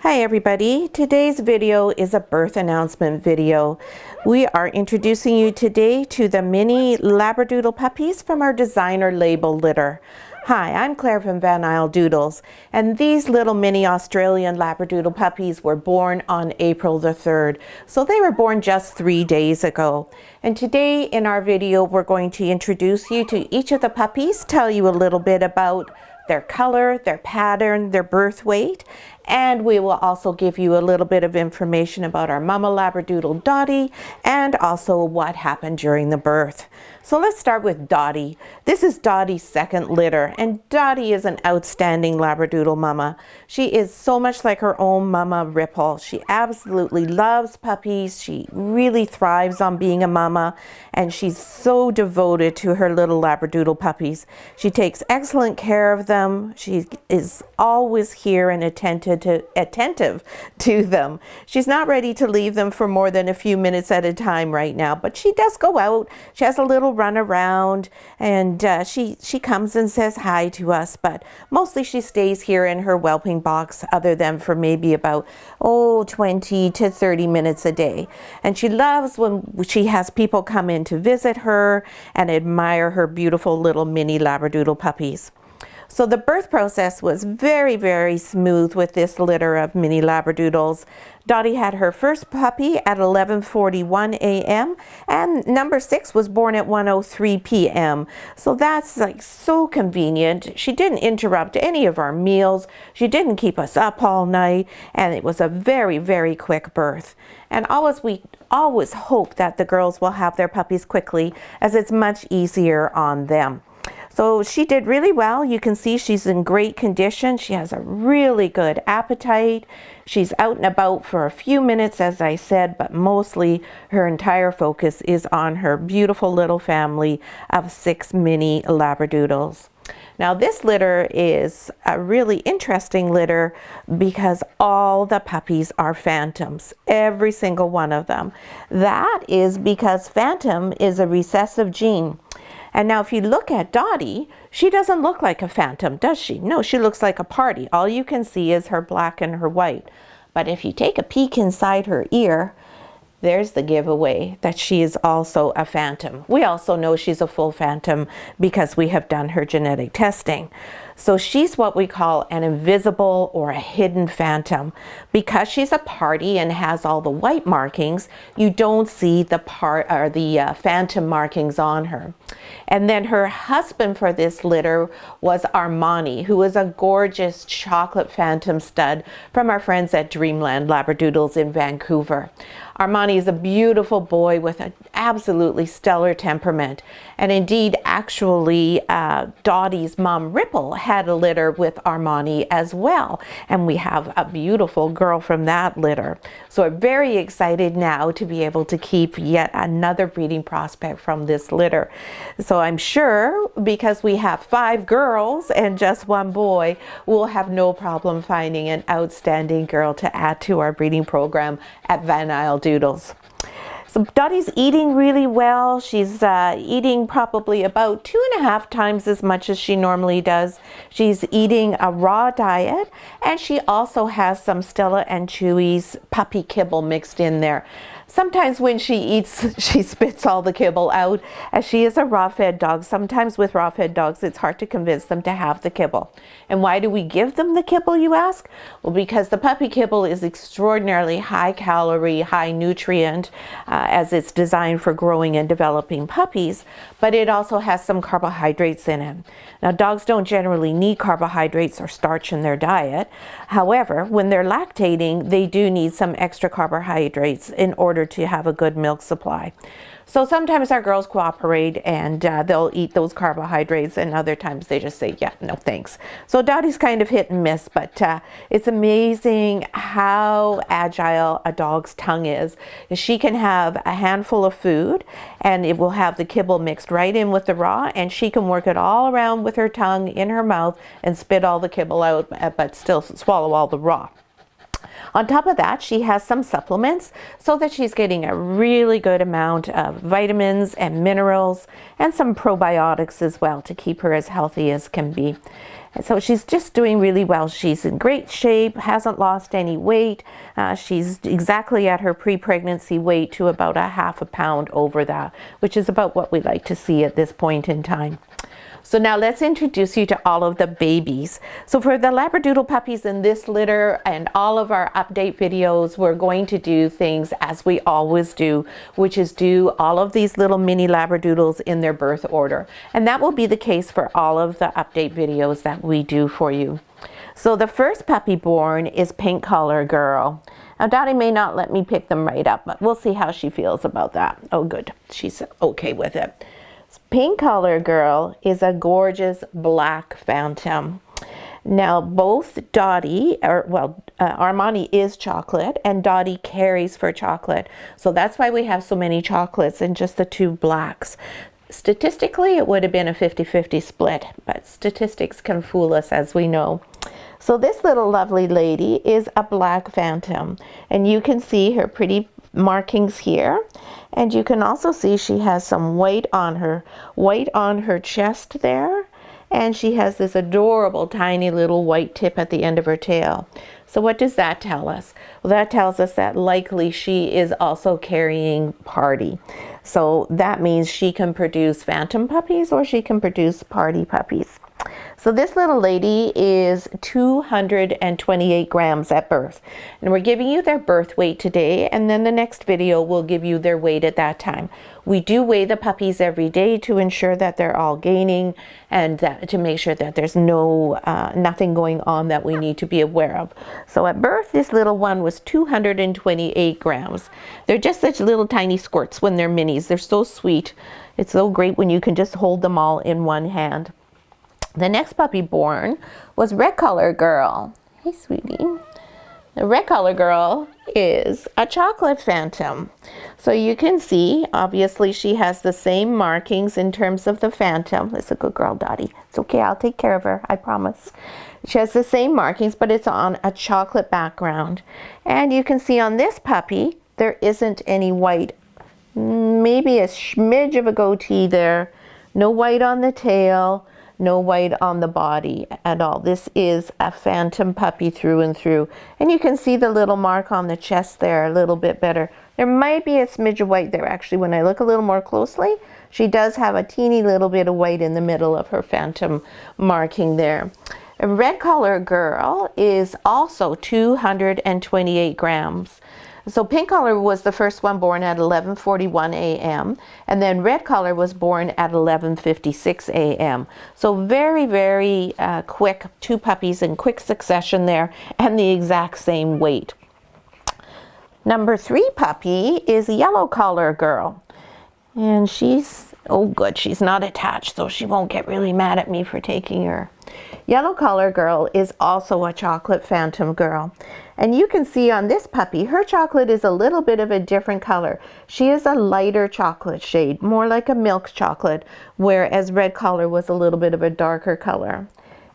Hi everybody, today's video is a birth announcement video. We are introducing you today to the mini Labradoodle puppies from our designer label litter. Hi, I'm Claire from Isle Doodles, and these little mini Australian Labradoodle puppies were born on April the 3rd. So they were born just 3 days ago. And today in our video, we're going to introduce you to each of the puppies, tell you a little bit about their color, their pattern, their birth weight, and we will also give you a little bit of information about our mama Labradoodle Dottie and also what happened during the birth. So let's start with Dottie. This is Dottie's second litter, and Dottie is an outstanding Labradoodle mama. She is so much like her own mama Ripple. She absolutely loves puppies. She really thrives on being a mama, and she's so devoted to her little Labradoodle puppies. She takes excellent care of them. She is always here and attentive to them. She's not ready to leave them for more than a few minutes at a time right now, but she does go out. She has a little run around, and she comes and says hi to us, but mostly she stays here in her whelping box, other than for maybe about 20 to 30 minutes a day. And she loves when she has people come in to visit her and admire her beautiful little mini Labradoodle puppies. So the birth process was very, very smooth with this litter of mini Labradoodles. Dottie had her first puppy at 11:41 a.m. and number 6 was born at 1:03 p.m. So that's like so convenient. She didn't interrupt any of our meals. She didn't keep us up all night, and it was a very, very quick birth. And we always hope that the girls will have their puppies quickly, as it's much easier on them. So she did really well. You can see she's in great condition. She has a really good appetite. She's out and about for a few minutes, as I said, but mostly her entire focus is on her beautiful little family of 6 mini Labradoodles. Now this litter is a really interesting litter because all the puppies are phantoms, every single one of them. That is because phantom is a recessive gene. And now if you look at Dottie, she doesn't look like a phantom, does she? No, she looks like a party. All you can see is her black and her white. But if you take a peek inside her ear, there's the giveaway that she is also a phantom. We also know she's a full phantom because we have done her genetic testing. So she's what we call an invisible or a hidden phantom. Because she's a party and has all the white markings, you don't see the phantom markings on her. And then her husband for this litter was Armani, who is a gorgeous chocolate phantom stud from our friends at Dreamland Labradoodles in Vancouver. Armani is a beautiful boy with an absolutely stellar temperament. And indeed, actually, Dottie's mom, Ripple, had a litter with Armani as well. And we have a beautiful girl from that litter. So we're very excited now to be able to keep yet another breeding prospect from this litter. So I'm sure, because we have 5 girls and just 1 boy, we'll have no problem finding an outstanding girl to add to our breeding program at Isle Doodles. So Dottie's eating really well. She's eating probably about 2.5 times as much as she normally does. She's eating a raw diet, and she also has some Stella and Chewy's puppy kibble mixed in there. Sometimes when she eats, she spits all the kibble out, as she is a raw-fed dog. Sometimes with raw-fed dogs, it's hard to convince them to have the kibble. And why do we give them the kibble, you ask? Well, because the puppy kibble is extraordinarily high calorie, high nutrient, as it's designed for growing and developing puppies, but it also has some carbohydrates in it. Now, dogs don't generally need carbohydrates or starch in their diet. However, when they're lactating, they do need some extra carbohydrates in order to have a good milk supply. So sometimes our girls cooperate and they'll eat those carbohydrates, and other times they just say, yeah, no thanks. So Dottie's kind of hit and miss, but it's amazing how agile a dog's tongue is. She can have a handful of food and it will have the kibble mixed right in with the raw, and she can work it all around with her tongue in her mouth and spit all the kibble out, but still swallow all the raw. On top of that, she has some supplements so that she's getting a really good amount of vitamins and minerals and some probiotics as well to keep her as healthy as can be. And so she's just doing really well. She's in great shape, hasn't lost any weight. She's exactly at her pre-pregnancy weight to about a half a pound over that, which is about what we like to see at this point in time. So now let's introduce you to all of the babies. So for the Labradoodle puppies in this litter and all of our update videos, we're going to do things as we always do, which is do all of these little mini Labradoodles in their birth order. And that will be the case for all of the update videos that we do for you. So the first puppy born is Pink Collar Girl. Now Dottie may not let me pick them right up, but we'll see how she feels about that. Oh good, she's okay with it. Pink Collar Girl is a gorgeous black phantom. Now both Dottie, Armani is chocolate and Dottie carries for chocolate. So that's why we have so many chocolates and just the two blacks. Statistically, it would have been a 50-50 split, but statistics can fool us, as we know. So this little lovely lady is a black phantom, and you can see her pretty markings here, and you can also see she has some white on her chest there, and she has this adorable tiny little white tip at the end of her tail. So what does that tell us? Well, that tells us that likely she is also carrying party. So that means she can produce phantom puppies or she can produce party puppies. So this little lady is 228 grams at birth. And we're giving you their birth weight today, and then the next video will give you their weight at that time. We do weigh the puppies every day to ensure that they're all gaining and to make sure that there's nothing going on that we need to be aware of. So at birth, this little one was 228 grams. They're just such little tiny squirts when they're minis. They're so sweet. It's so great when you can just hold them all in one hand. The next puppy born was Red Collar Girl. Hey, sweetie. The Red Collar Girl is a chocolate phantom. So you can see, obviously, she has the same markings in terms of the phantom. It's a good girl, Dottie. It's okay, I'll take care of her, I promise. She has the same markings, but it's on a chocolate background. And you can see on this puppy, there isn't any white. Maybe a smidge of a goatee there. No white on the tail. No white on the body at all. This is a phantom puppy through and through. And you can see the little mark on the chest there a little bit better. There might be a smidge of white there actually. When I look a little more closely, she does have a teeny little bit of white in the middle of her phantom marking there. A Red Collar Girl is also 228 grams. So Pink Collar was the first one born at 11:41 a.m. and then Red Collar was born at 11:56 a.m. So very, very quick, two puppies in quick succession there and the exact same weight. Number 3 puppy is Yellow Collar Girl. And she's, oh good, she's not attached, so she won't get really mad at me for taking her. Yellow Collar Girl is also a chocolate phantom girl. And you can see on this puppy, her chocolate is a little bit of a different color. She is a lighter chocolate shade, more like a milk chocolate, whereas Red Collar was a little bit of a darker color.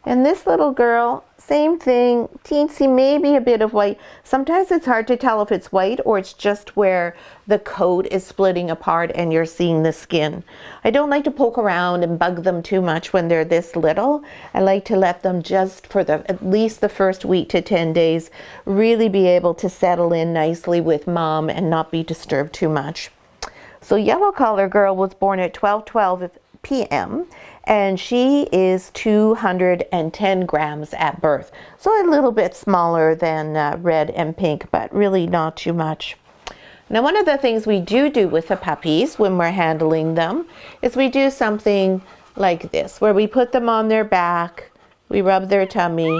And this little girl, same thing, teensy, maybe a bit of white. Sometimes it's hard to tell if it's white or it's just where the coat is splitting apart and you're seeing the skin. I don't like to poke around and bug them too much when they're this little. I like to let them just for at least the first week to 10 days really be able to settle in nicely with mom and not be disturbed too much. So Yellow Collar Girl was born at 12:12 p.m. and she is 210 grams at birth. So a little bit smaller than Red and Pink, but really not too much. Now one of the things we do with the puppies when we're handling them is we do something like this, where we put them on their back, we rub their tummy,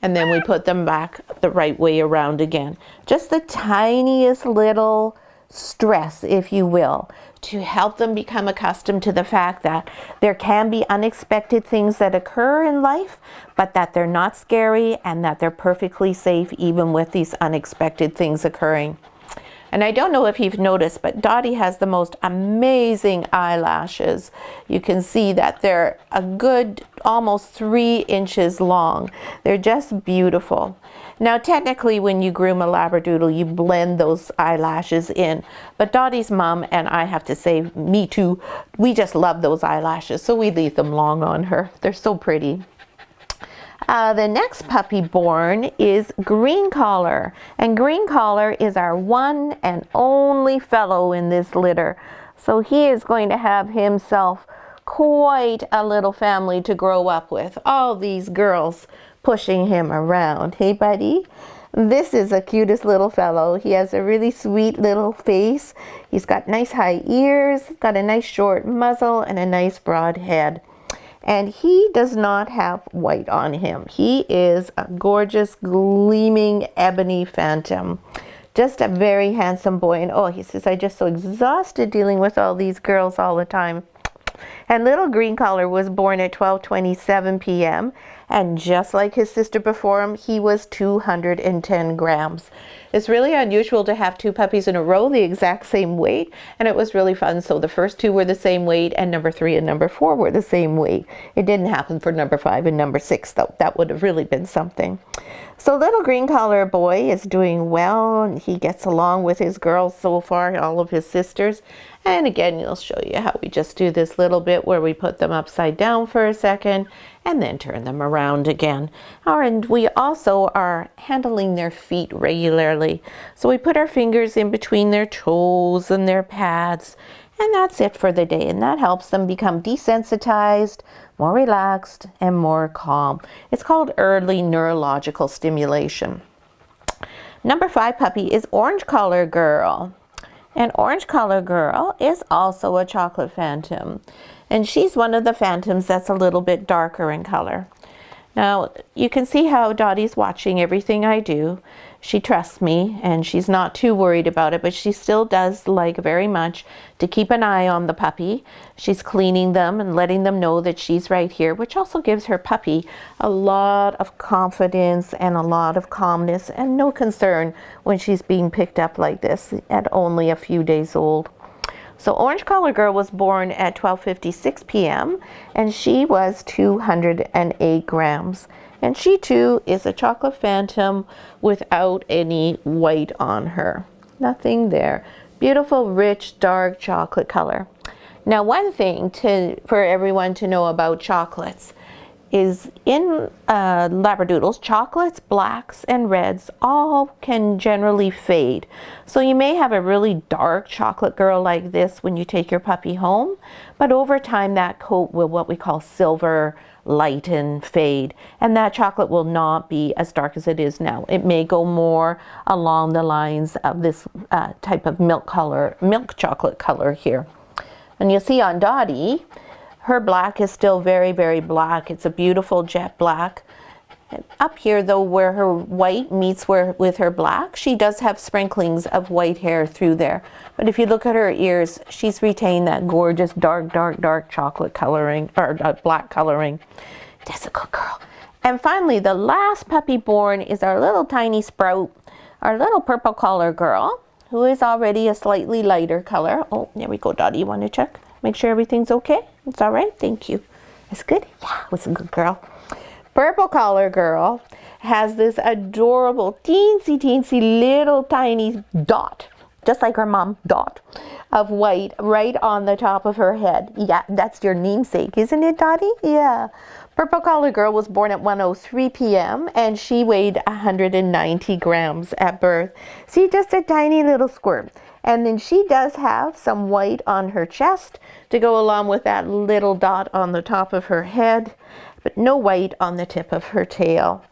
and then we put them back the right way around again. Just the tiniest little stress, if you will, to help them become accustomed to the fact that there can be unexpected things that occur in life, but that they're not scary and that they're perfectly safe even with these unexpected things occurring. And I don't know if you've noticed, but Dottie has the most amazing eyelashes. You can see that they're a good almost 3 inches long. They're just beautiful. Now technically when you groom a Labradoodle, you blend those eyelashes in. But Dottie's mom, and I have to say, me too, we just love those eyelashes, so we leave them long on her. They're so pretty. The next puppy born is Green Collar, and Green Collar is our one and only fellow in this litter. So he is going to have himself quite a little family to grow up with. All these girls pushing him around. Hey, buddy? This is the cutest little fellow. He has a really sweet little face. He's got nice high ears, got a nice short muzzle, and a nice broad head. And he does not have white on him. He is a gorgeous, gleaming ebony phantom. Just a very handsome boy. And oh, he says, I'm just so exhausted dealing with all these girls all the time. And little Green Collar was born at 12:27 p.m. and just like his sister before him, he was 210 grams. It's really unusual to have two puppies in a row the exact same weight, and it was really fun. So the first two were the same weight, and number 3 and number 4 were the same weight. It didn't happen for number 5 and number 6, though. That would have really been something. So little Green Collar boy is doing well, and he gets along with his girls so far, all of his sisters. And again, you'll show you how we just do this little bit where we put them upside down for a second and then turn them around again. And we also are handling their feet regularly. So we put our fingers in between their toes and their pads, and that's it for the day. And that helps them become desensitized, more relaxed, and more calm. It's called early neurological stimulation. Number 5 puppy is Orange Collar Girl. And Orange Collar Girl is also a chocolate phantom. And she's one of the phantoms that's a little bit darker in color. Now, you can see how Dottie's watching everything I do. She trusts me, and she's not too worried about it, but she still does like very much to keep an eye on the puppy. She's cleaning them and letting them know that she's right here, which also gives her puppy a lot of confidence and a lot of calmness and no concern when she's being picked up like this at only a few days old. So Orange Collar Girl was born at 12:56 p.m. and she was 208 grams. And she too is a chocolate phantom without any white on her. Nothing there. Beautiful, rich, dark chocolate color. Now, one thing for everyone to know about chocolates is in Labradoodles, chocolates, blacks, and reds all can generally fade. So you may have a really dark chocolate girl like this when you take your puppy home, but over time that coat will what we call silver, lighten, fade, and that chocolate will not be as dark as it is now. It may go more along the lines of this type of milk chocolate color here. And you'll see on Dottie, her black is still very, very black. It's a beautiful jet black. And up here, though, where her white meets with her black, she does have sprinklings of white hair through there. But if you look at her ears, she's retained that gorgeous dark, dark, dark chocolate coloring, or black coloring. That's a good girl. And finally, the last puppy born is our little tiny Sprout, our little Purple Collar Girl, who is already a slightly lighter color. Oh, there we go, Dottie. You want to check? Make sure everything's okay? It's all right? Thank you. That's good? Yeah, it was a good girl. Purple Collar Girl has this adorable, teensy little tiny dot, just like her mom, Dot, of white right on the top of her head. Yeah, that's your namesake, isn't it, Dottie? Yeah. Purple Collar Girl was born at 1:03 p.m. and she weighed 190 grams at birth. See, just a tiny little squirt. And then she does have some white on her chest to go along with that little dot on the top of her head, but no white on the tip of her tail.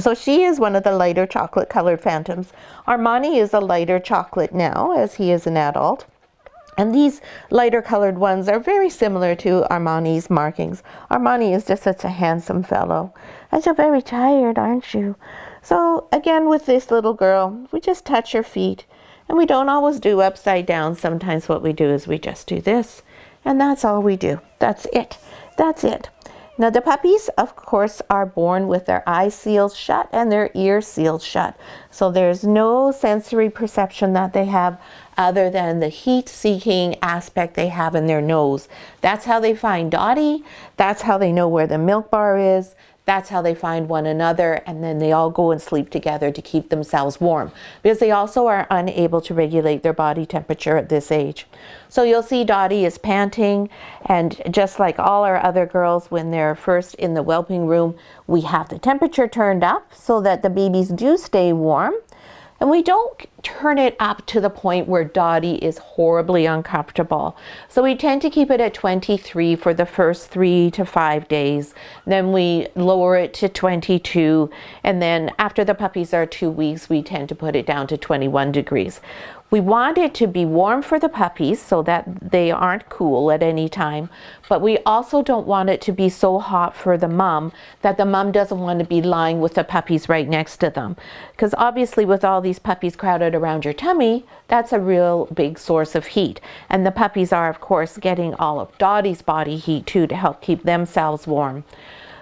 So she is one of the lighter chocolate colored phantoms. Armani is a lighter chocolate now, as he is an adult. And these lighter colored ones are very similar to Armani's markings. Armani is just such a handsome fellow. And you're very tired, aren't you? So again, with this little girl, we just touch her feet. And we don't always do upside down. Sometimes what we do is we just do this. And that's all we do. That's it. That's it. Now the puppies, of course, are born with their eyes sealed shut and their ears sealed shut. So there's no sensory perception that they have other than the heat-seeking aspect they have in their nose. That's how they find Dottie. That's how they know where the milk bar is. That's how they find one another, and then they all go and sleep together to keep themselves warm, because they also are unable to regulate their body temperature at this age. So you'll see Dottie is panting, and just like all our other girls, when they're first in the whelping room, we have the temperature turned up so that the babies do stay warm. And we don't turn it up to the point where Dottie is horribly uncomfortable. So we tend to keep it at 23 for the first 3 to 5 days. Then we lower it to 22. And then after the puppies are 2 weeks, we tend to put it down to 21 degrees. We want it to be warm for the puppies so that they aren't cool at any time, but we also don't want it to be so hot for the mom that the mom doesn't want to be lying with the puppies right next to them. Because obviously with all these puppies crowded around your tummy, that's a real big source of heat. And the puppies are, of course, getting all of Dottie's body heat too to help keep themselves warm.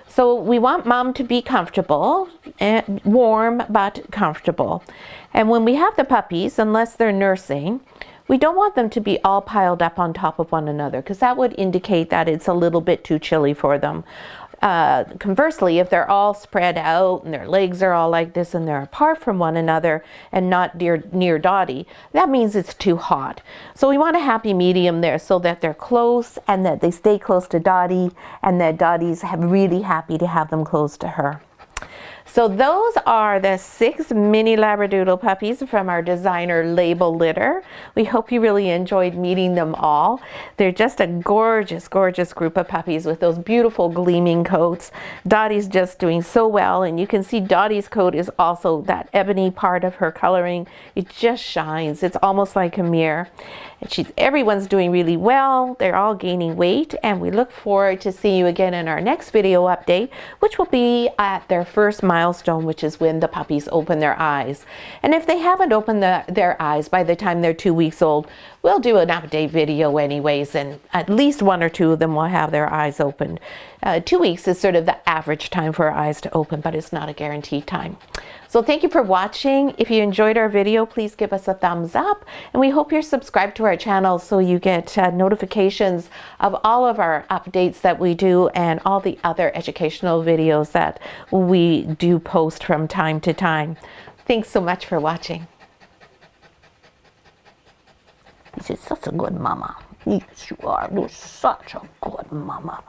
So we want mom to be comfortable, and warm but comfortable. And when we have the puppies, unless they're nursing, we don't want them to be all piled up on top of one another, because that would indicate that it's a little bit too chilly for them. Conversely, if they're all spread out and their legs are all like this and they're apart from one another and not near Dottie, that means it's too hot. So we want a happy medium there so that they're close and that they stay close to Dottie, and that Dottie's really happy to have them close to her. So those are the 6 mini Labradoodle puppies from our designer label litter. We hope you really enjoyed meeting them all. They're just a gorgeous, gorgeous group of puppies with those beautiful gleaming coats. Dottie's just doing so well, and you can see Dottie's coat is also that ebony part of her coloring. It just shines. It's almost like a mirror. And everyone's doing really well. They're all gaining weight, and we look forward to seeing you again in our next video update, which will be at their first milestone, which is when the puppies open their eyes. And if they haven't opened their eyes by the time they're 2 weeks old, we'll do an update video anyways, and at least 1 or 2 of them will have their eyes opened. 2 weeks is sort of the average time for our eyes to open, but it's not a guaranteed time. So thank you for watching. If you enjoyed our video, please give us a thumbs up, and we hope you're subscribed to our channel so you get notifications of all of our updates that we do and all the other educational videos that we do post from time to time. Thanks so much for watching. This is such a good mama. Yes, you are. You're such a good mama.